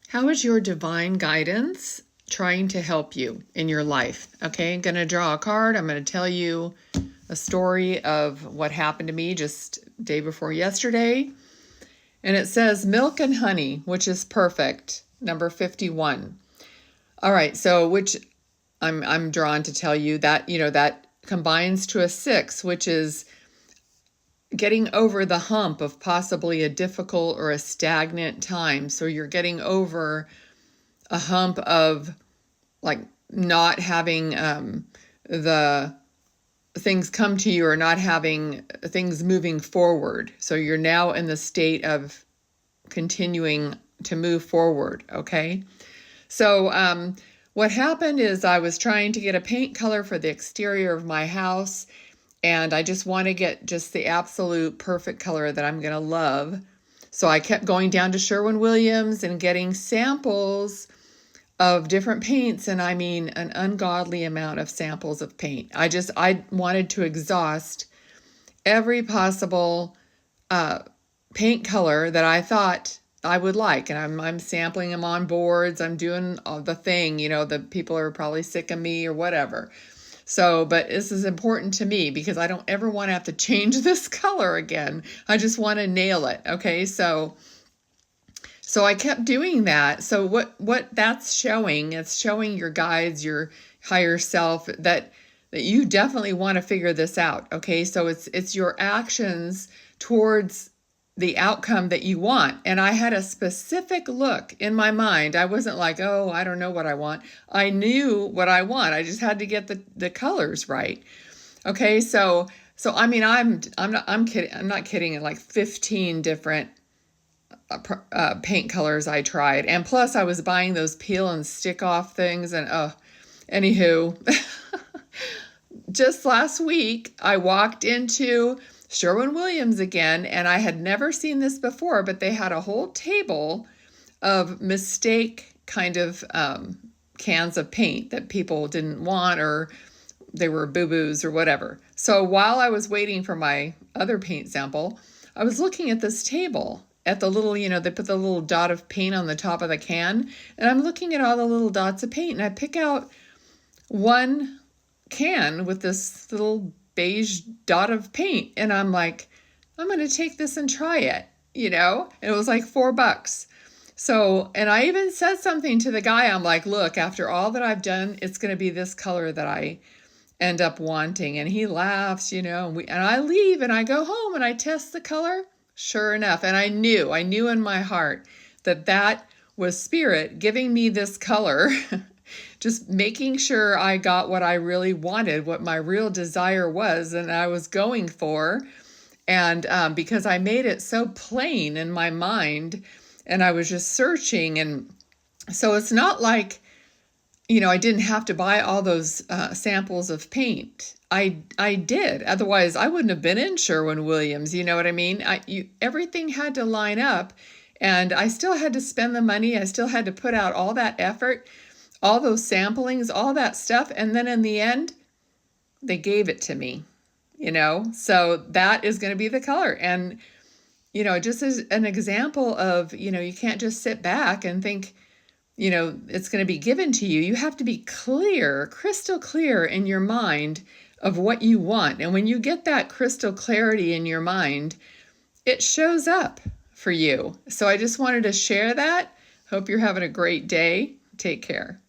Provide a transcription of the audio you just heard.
How is your divine guidance trying to help you in your life? Okay, I'm going to draw a card. I'm going to tell you a story of what happened to me just day before yesterday. And it says milk and honey, which is perfect. Number 51. All right, so which I'm drawn to tell you that, that combines to a 6, which is getting over the hump of possibly a difficult or a stagnant time. So you're getting over a hump of like not having the things come to you or not having things moving forward. So you're now in the state of continuing to move forward. Okay. So what happened is I was trying to get a paint color for the exterior of my house, and I just want to get just the absolute perfect color that I'm going to love. So I kept going down to Sherwin-Williams and getting samples of different paints, and I mean an ungodly amount of samples of paint. I wanted to exhaust every possible paint color that I thought I would like, and I'm sampling them on boards. I'm doing the thing, the people are probably sick of me or whatever. So, but this is important to me because I don't ever want to have to change this color again. I just want to nail it. Okay, so I kept doing that. So what that's showing, it's showing your guides, your higher self, that you definitely want to figure this out. Okay, so it's your actions towards the outcome that you want. And I had a specific look in my mind. I wasn't like, oh, I don't know what I want. I knew what I want. I just had to get the colors right. Okay, so I mean, I'm kidding. I'm not kidding. Like 15 different paint colors I tried, and plus I was buying those peel and stick off things. And anywho, just last week I walked into Sherwin-Williams again, and I had never seen this before, but they had a whole table of mistake kind of cans of paint that people didn't want, or they were boo-boos or whatever. So while I was waiting for my other paint sample, I was looking at this table at the little, they put the little dot of paint on the top of the can, and I'm looking at all the little dots of paint, and I pick out one can with this little beige dot of paint, and I'm like, I'm going to take this and try it, and it was like $4. So, and I even said something to the guy. I'm like, look, after all that I've done, it's going to be this color that I end up wanting. And he laughs, and I leave and I go home and I test the color. Sure enough. And I knew in my heart that was spirit giving me this color, just making sure I got what I really wanted, what my real desire was, and I was going for. And because I made it so plain in my mind, and I was just searching. And so it's not like, I didn't have to buy all those samples of paint. I did. Otherwise, I wouldn't have been in Sherwin-Williams. You know what I mean? Everything had to line up, and I still had to spend the money. I still had to put out all that effort, all those samplings, all that stuff. And then in the end, they gave it to me, So that is going to be the color. And, just as an example of, you can't just sit back and think, it's going to be given to you. You have to be clear, crystal clear in your mind of what you want. And when you get that crystal clarity in your mind, it shows up for you. So I just wanted to share that. Hope you're having a great day. Take care.